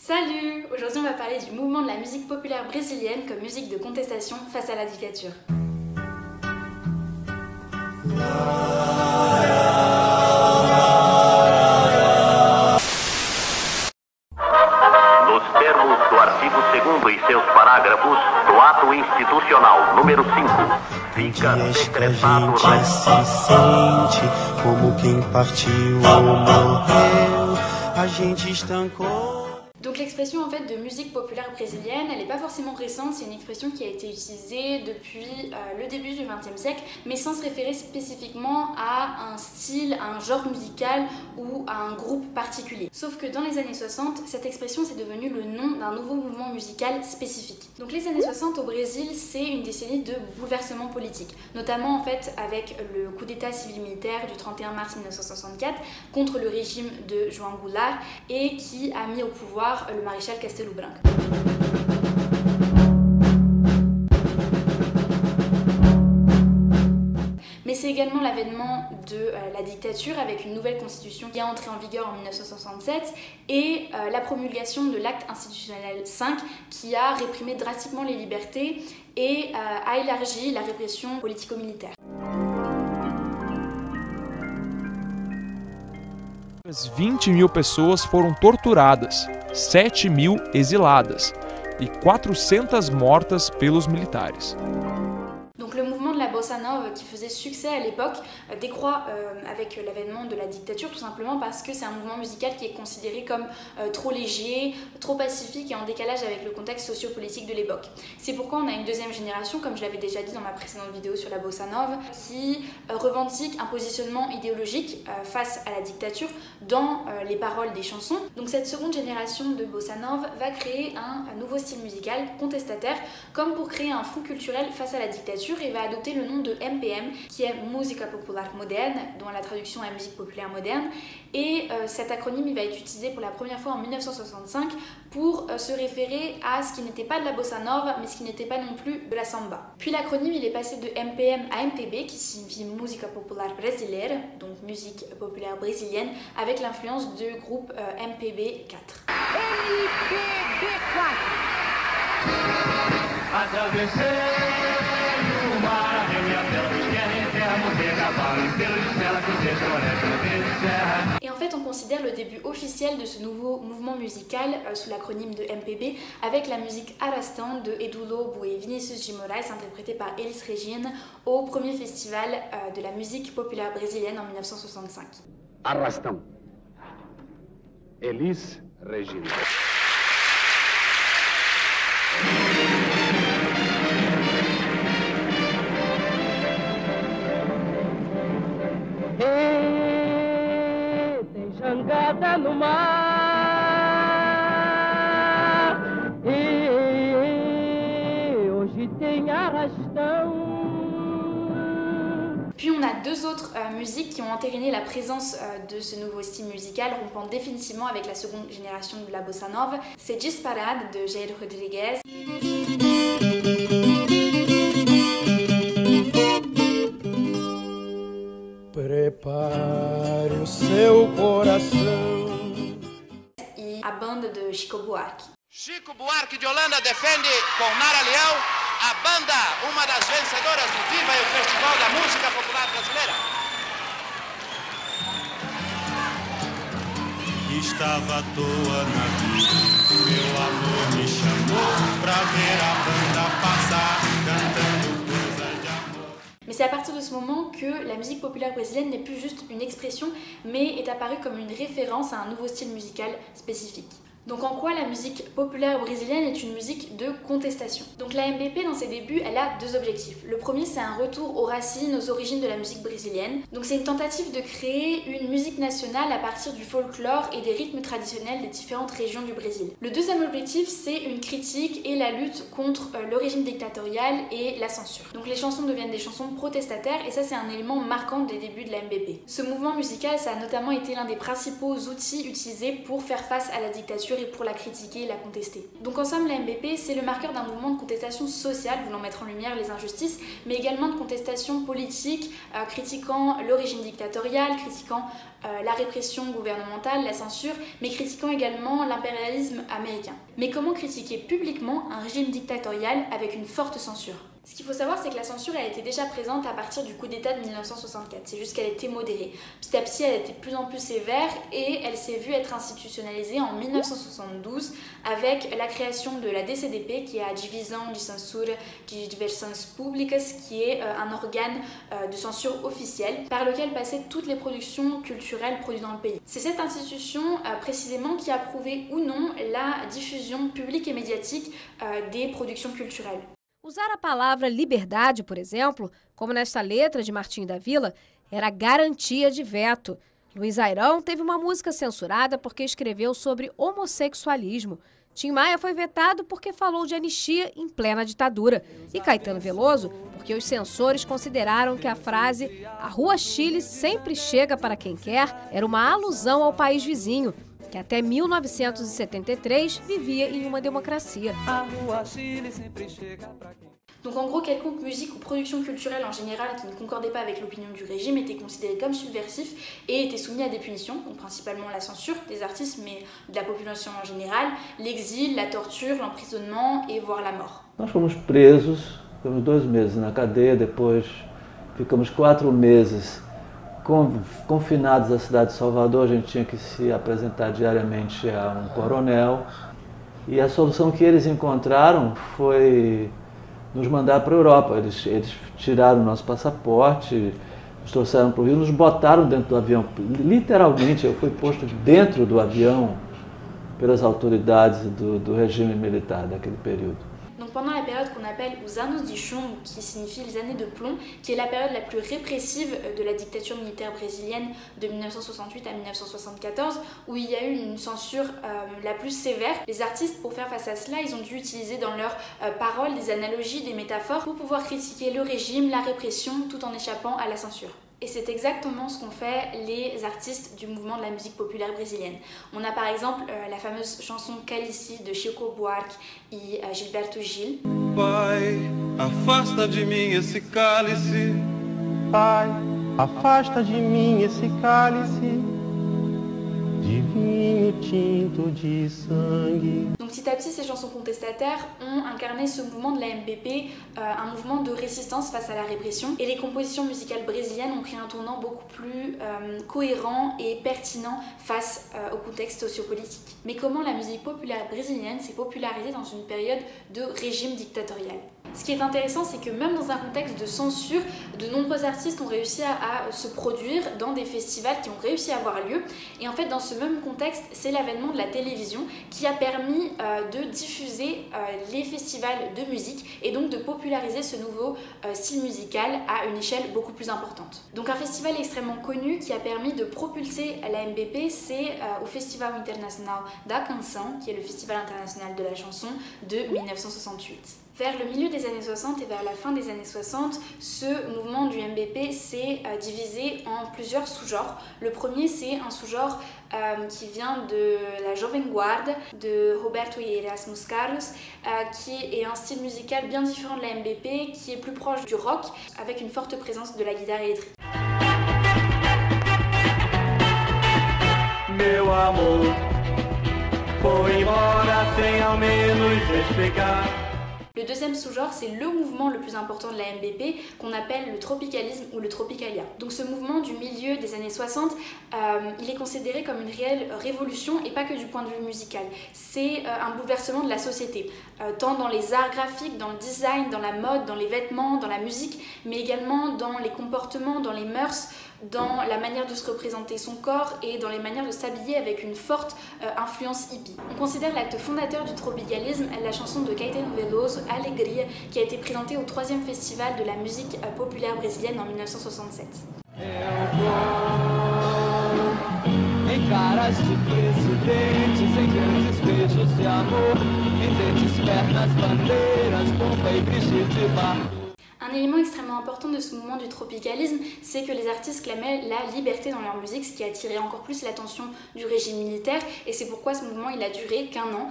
Salut! Aujourd'hui on va parler du mouvement de la musique populaire brésilienne comme musique de contestation face à la dictature. Nos termos do artigo 2º e seus parágrafos do Ato Institucional número 5, fica decretado... Se sente como quem partiu ou morreu, a gente estancou. Donc l'expression en fait de musique populaire brésilienne, elle n'est pas forcément récente, c'est une expression qui a été utilisée depuis le début du XXe siècle, mais sans se référer spécifiquement à un style, à un genre musical ou à un groupe particulier. Sauf que dans les années 60, cette expression c'est devenu le nom d'un nouveau mouvement musical spécifique. Donc les années 60 au Brésil, c'est une décennie de bouleversements politiques, notamment en fait avec le coup d'état civil-militaire du 31 mars 1964 contre le régime de João Goulart et qui a mis au pouvoir le maréchal Castelo Branco. Mais c'est également l'avènement de la dictature avec une nouvelle constitution qui est entrée en vigueur en 1967 et la promulgation de l'acte institutionnel 5 qui a réprimé drastiquement les libertés et a élargi la répression politico-militaire. 20.000 pessoas foram torturadas, 7.000 exiladas e 400 mortas pelos militares. Donc le mouvement de la bossa nova qui faisait succès à l'époque décroît avec l'avènement de la dictature, tout simplement parce que c'est un mouvement musical qui est considéré comme trop léger, trop pacifique et en décalage avec le contexte sociopolitique de l'époque. C'est pourquoi on a une deuxième génération, comme je l'avais déjà dit dans ma précédente vidéo sur la bossa nova, qui revendique un positionnement idéologique face à la dictature dans les paroles des chansons. Donc cette seconde génération de bossa nova va créer un nouveau style musical contestataire, comme pour créer un front culturel face à la dictature, et va adopter le nom de MPM qui est Música Popular Moderne, dont la traduction est musique populaire moderne, et cet acronyme il va être utilisé pour la première fois en 1965 pour se référer à ce qui n'était pas de la bossa nova mais ce qui n'était pas non plus de la samba. Puis l'acronyme il est passé de MPM à MPB qui signifie Música Popular Brasileira, donc musique populaire brésilienne, avec l'influence du groupe MPB 4. Et en fait, on considère le début officiel de ce nouveau mouvement musical sous l'acronyme de MPB avec la musique Arrastão de Edu Lobo et Vinícius de Moraes, interprétée par Elis Regina au premier festival de la musique populaire brésilienne en 1965. Arrastão. Elis Regina. Jangada no mar, hoje tem arrastão. Puis on a deux autres musiques qui ont entériné la présence de ce nouveau style musical, rompant définitivement avec la seconde génération de la bossa nova. C'est Disparada de Jair Rodrigues. Prepare o seu coração. E a banda de Chico Buarque. Chico Buarque de Holanda defende com Nara Leão a banda, uma das vencedoras do Viva e o Festival da Música Popular Brasileira. Estava à toa na vida, meu amor me chamou pra ver a banda passar cantando coisas de amor. Mais c'est à partir de ce moment que la musique populaire brésilienne n'est plus juste une expression, mais est apparue comme une référence à un nouveau style musical spécifique. Donc en quoi la musique populaire brésilienne est une musique de contestation? Donc la MPB dans ses débuts, elle a deux objectifs. Le premier c'est un retour aux racines, aux origines de la musique brésilienne. Donc c'est une tentative de créer une musique nationale à partir du folklore et des rythmes traditionnels des différentes régions du Brésil. Le deuxième objectif c'est une critique et la lutte contre le régime dictatorial et la censure. Donc les chansons deviennent des chansons protestataires et ça c'est un élément marquant des débuts de la MPB. Ce mouvement musical ça a notamment été l'un des principaux outils utilisés pour faire face à la dictature et pour la critiquer et la contester. Donc en somme, la MBP, c'est le marqueur d'un mouvement de contestation sociale voulant mettre en lumière les injustices, mais également de contestation politique, critiquant le régime dictatorial, critiquant la répression gouvernementale, la censure, mais critiquant également l'impérialisme américain. Mais comment critiquer publiquement un régime dictatorial avec une forte censure ? Ce qu'il faut savoir, c'est que la censure elle était déjà présente à partir du coup d'État de 1964. C'est juste qu'elle était modérée. Petit à petit, elle était de plus en plus sévère et elle s'est vue être institutionnalisée en 1972 avec la création de la DCDP, qui est la Divisão de Censura de Diversões Públicas, qui est un organe de censure officiel par lequel passaient toutes les productions culturelles produites dans le pays. C'est cette institution précisément qui approuvait ou non la diffusion publique et médiatique des productions culturelles. Usar a palavra liberdade, por exemplo, como nesta letra de Martinho da Vila, era garantia de veto. Luiz Airão teve uma música censurada porque escreveu sobre homossexualismo. Tim Maia foi vetado porque falou de anistia em plena ditadura. E Caetano Veloso porque os censores consideraram que a frase "A Rua Chile sempre chega para quem quer" era uma alusão ao país vizinho, que até 1973 vivia em uma démocratie. Donc en gros, quelconque musique ou production culturelle en général qui ne concordait pas avec l'opinion du régime était considérée comme subversif et était soumis à des punitions, donc principalement la censure des artistes, mais de la population en général, l'exil, la torture, l'emprisonnement et voire la mort. Nós fomos presos, ficamos 2 meses na cadeia, depois ficamos 4 meses confinados à cidade de Salvador. A gente tinha que se apresentar diariamente a um coronel e a solução que eles encontraram foi nos mandar para a Europa. Eles tiraram o nosso passaporte, nos trouxeram para o Rio, nos botaram dentro do avião. Literalmente, eu fui posto dentro do avião pelas autoridades do regime militar daquele período. Donc pendant la période qu'on appelle os anos de chumbo, qui signifie les années de plomb, qui est la période la plus répressive de la dictature militaire brésilienne de 1968 à 1974, où il y a eu une censure la plus sévère, les artistes, pour faire face à cela, ils ont dû utiliser dans leurs paroles des analogies, des métaphores, pour pouvoir critiquer le régime, la répression, tout en échappant à la censure. Et c'est exactement ce qu'ont fait les artistes du mouvement de la musique populaire brésilienne. On a par exemple la fameuse chanson Cálice de Chico Buarque et Gilberto Gil. Pai, afasta de mim esse cálice. Pai, afasta de mim esse cálice de vinho tinto de sangue. Donc petit à petit, ces chansons contestataires ont incarné ce mouvement de la MBP, un mouvement de résistance face à la répression. Et les compositions musicales brésiliennes ont pris un tournant beaucoup plus cohérent et pertinent face au contexte sociopolitique. Mais comment la musique populaire brésilienne s'est popularisée dans une période de régime dictatorial ? Ce qui est intéressant, c'est que même dans un contexte de censure, de nombreux artistes ont réussi à se produire dans des festivals qui ont réussi à avoir lieu. Et en fait, dans ce même contexte, c'est l'avènement de la télévision qui a permis de diffuser les festivals de musique et donc de populariser ce nouveau style musical à une échelle beaucoup plus importante. Donc un festival extrêmement connu qui a permis de propulser la MBP, c'est au Festival Internacional da Canção, qui est le festival international de la chanson de 1968. Vers le milieu des années 60 et vers la fin des années 60, ce mouvement du MBP s'est divisé en plusieurs sous-genres. Le premier, c'est un sous-genre qui vient de la Jovem Guarda, de Roberto e Erasmus Carlos, qui est un style musical bien différent de la MBP, qui est plus proche du rock, avec une forte présence de la guitare électrique. Meu amor, foi embora sem ao menos explicar. Le deuxième sous-genre, c'est le mouvement le plus important de la MBP, qu'on appelle le tropicalisme ou le tropicalia. Donc ce mouvement du milieu des années 60, il est considéré comme une réelle révolution et pas que du point de vue musical. C'est un bouleversement de la société, tant dans les arts graphiques, dans le design, dans la mode, dans les vêtements, dans la musique, mais également dans les comportements, dans les mœurs, dans la manière de se représenter son corps et dans les manières de s'habiller avec une forte influence hippie. On considère l'acte fondateur du tropicalisme la chanson de Caetano Veloso, Alegria, qui a été présentée au 3e festival de la musique populaire brésilienne en 1967. Un élément extrêmement important de ce mouvement du tropicalisme, c'est que les artistes clamaient la liberté dans leur musique, ce qui a attiré encore plus l'attention du régime militaire, et c'est pourquoi ce mouvement il a duré qu'1 an,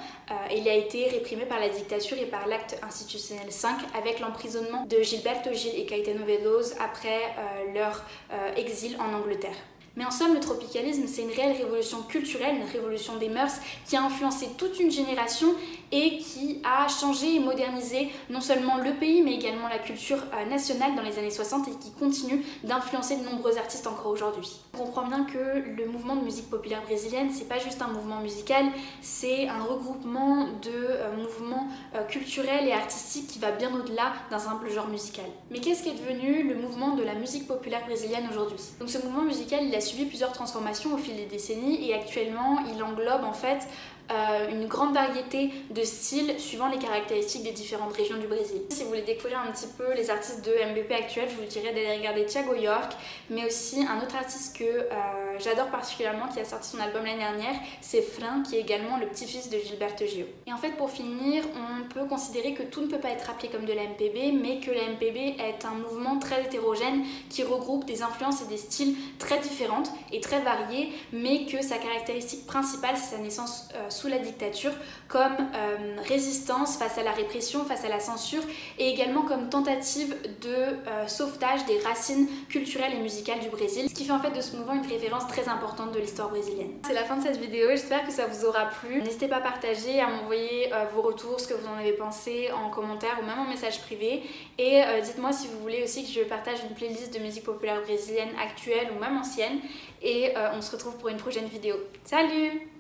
et il a été réprimé par la dictature et par l'acte institutionnel 5 avec l'emprisonnement de Gilberto Gil et Caetano Veloso après leur exil en Angleterre. Mais en somme, le tropicalisme, c'est une réelle révolution culturelle, une révolution des mœurs qui a influencé toute une génération et qui a changé et modernisé non seulement le pays, mais également la culture nationale dans les années 60 et qui continue d'influencer de nombreux artistes encore aujourd'hui. On comprend bien que le mouvement de musique populaire brésilienne, c'est pas juste un mouvement musical, c'est un regroupement de mouvements culturels et artistiques qui va bien au-delà d'un simple genre musical. Mais qu'est-ce qui est devenu le mouvement de la musique populaire brésilienne aujourd'hui? Donc ce mouvement musical, il a subi plusieurs transformations au fil des décennies et actuellement il englobe en fait une grande variété de styles suivant les caractéristiques des différentes régions du Brésil. Si vous voulez découvrir un petit peu les artistes de MBP actuels, je vous dirais d'aller regarder Thiago York, mais aussi un autre artiste que j'adore particulièrement qui a sorti son album l'année dernière, c'est Fran, qui est également le petit-fils de Gilberto Gil. Et en fait pour finir, on peut considérer que tout ne peut pas être appelé comme de la MPB, mais que la MPB est un mouvement très hétérogène qui regroupe des influences et des styles très différentes et très variés, mais que sa caractéristique principale c'est sa naissance sous la dictature, comme résistance face à la répression, face à la censure, et également comme tentative de sauvetage des racines culturelles et musicales du Brésil, ce qui fait en fait de ce mouvement une référence très importante de l'histoire brésilienne. C'est la fin de cette vidéo, j'espère que ça vous aura plu. N'hésitez pas à partager, à m'envoyer vos retours, ce que vous en avez pensé en commentaire ou même en message privé, et dites-moi si vous voulez aussi que je partage une playlist de musique populaire brésilienne actuelle ou même ancienne, et on se retrouve pour une prochaine vidéo. Salut!